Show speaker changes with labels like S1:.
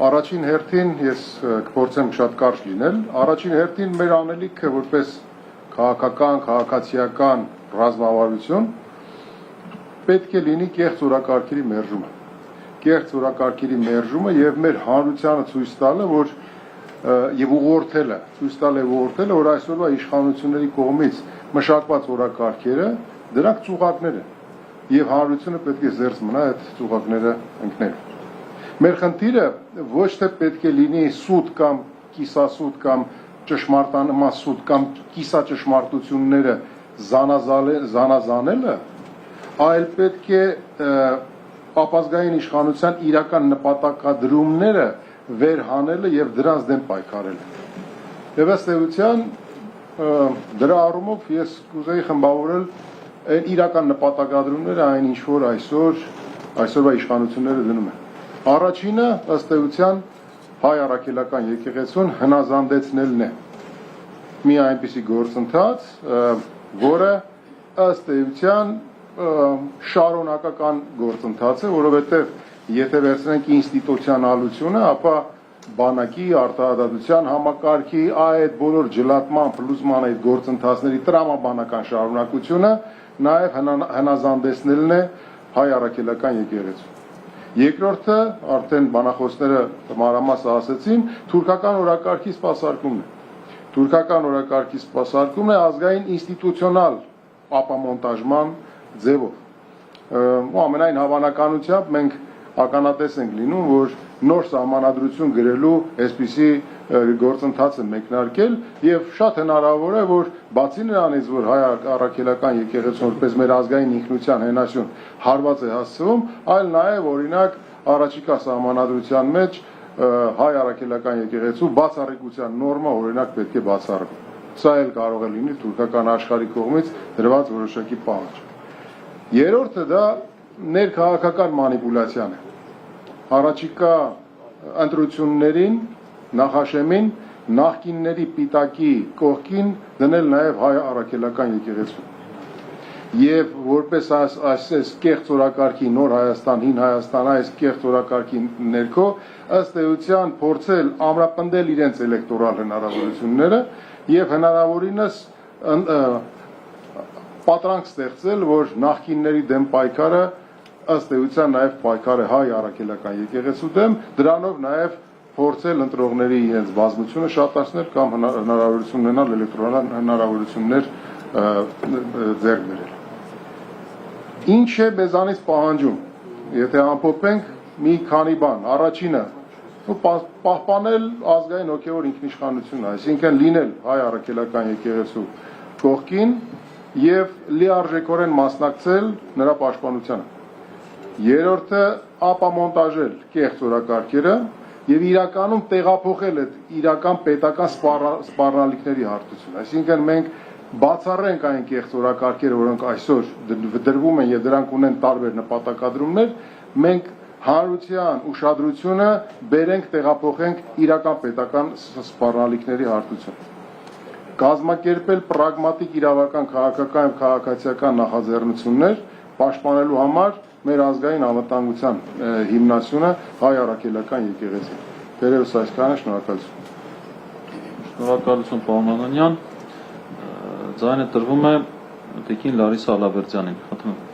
S1: Առաջին հերթին ես կփորձեմ շատ կարճ լինել, առաջին հերթին մեր անելիքը որպես քաղաքական, քաղաքացիական ռազմավարություն պետք է լինի կեղծ օրակարգերի մերժումը։ Կեղծ օրակարգերի մերժումը եւ մեր հանրությանը ցույց տալը, որ եւ ուղղորդելը, ցույց տալը եւ ուղղորդելը, որ այսօրվա իշխանությունների կողմից մշակված օրակարգերը դրանք ծուղակներ են եւ հանրությունը պետք է զերծ մնա այդ ծուղակները ընկնելու։ Մեր խնդիրը ոչ թե պետք է լինի սուտ կամ կիսասուտ կամ ճշմարտանման սուտ կամ կիսաճշմարտությունները զանազանելը, այլ պետք է ապազգային իշխանության իրական նպատակադրումները վերհանելը եւ դրանց դեմ պայքարելը։ Եվ ըստ էության դրա առումով ես կուզեի խմբավորել այն իրական նպատակադրումները, այն ինչ որ այսօրվա իշխանությունները դնում են։ Առաջինը ըստ էության հայ առաքելական եկեղեցուն հնազանդեցնելն է։ Մի այնպիսի գործընթաց, որը ըստ էության շարունակական գործընթաց է, որովհետև եթե վերցնենք ինստիտուցիոնալությունը, ապա բանակի, արտահայտության համակարգի այդ բոլոր ջլատման, փլուզման այդ գործընթացների տրամաբանական շարունակությունը նաև հնազանդեցնելն է հայ առաքելական եկեղեցուն։ Երկրորդը, արդեն բանախոսները մանրամասն ասեցին, թուրքական օրակարգի սպասարկումն է։ Թուրքական օրակարգի սպասարկումն է ազգային ինստիտուցիոնալ ապամոնտաժման ձևով։ Ու ամենայն հավանականությամբ մենք ականատես ենք լինում, որ նոր սահմանադրություն գրելու այսպիսի գործընթաց է մեկնարկել եւ շատ հնարավոր է, որ բացի նրանից, որ հայ առաքելական եկեղեցին որպես մեր ազգային ինքնության հենասյուն հարված է հասցվում, այլ նաեւ օրինակ առաջիկա սահմանադրության մեջ հայ առաքելական եկեղեցու բացառիկության նորմա օրինակ պետք է բացառվի։ Սա էլ կարող է լինի թուրքական աշխարհի կողմից դրված որոշակի պահանջ։ Երրորդը դա ներքաղաքական մանիպուլյացիան է։ Առաջիկա ընտրություններին նախաշեմին նախկինների պիտակի կողքին դնել նաև հայ առաքելական եկեղեցու։ Եվ որպես այս կեղծ օրակարգի նոր Հայաստան, հին Հայաստան, այս կեղծ օրակարգի ներքո ըստ էության փորձել ամրապնդել իրենց էլեկտորալ հնարավորությունները եւ հնարավորինս պատրանք ստեղծել, որ նախկինների դեմ պայքարը ըստ էության նաև պայքար է հայ առաքելական եկեղեցու դեմ, դրանով նաև փորձել ընտրողների իրենց բազմությունը շատացնել կամ հնարավորություն ունենալ էլեկտորալ հնարավորություններ ձեռք բերել։ Ինչ է մեզանից պահանջում, եթե ամփոփենք մի քանի բան, առաջինը պահպանել ազգային հոգևոր ինքնիշխանությունը, այսինքն լինել հայ առաքելական եկեղեցու կողքին եւ լիարժեքորեն մասնակցել նրա պաշտպանությանը։ Երրորդը ապամոնտաժել կեղծ օրակարգերը եւ իրականում տեղափոխել այդ իրական պետական սպառնալիքների հարթությունը։ Այսինքն մենք բացառենք այն կեղծ օրակարգերը, որոնք այսօր դրվում են եւ դրանք ունեն տարբեր նպատակադրումներ, մենք հանրության ուշադրությունը բերենք, տեղափոխենք իրական պետական սպառնալիքների հարթություն։ Կազմակերպել պրագմատիկ իրավական, քաղաքական եւ քաղաքացիական նախաձեռնություններ պաշտպանելու համար մեր ազգային անվտանգության հիմնասյունը հայ առաքելական եկեղեցին։ Դերևս այսքանը, շնորհակալություն։
S2: Շնորհակալություն, պարոն Անանյան։ Ձայնը տրվում է Տիկին Լարիսա Ալավերդյանին։ Խնդրում եմ։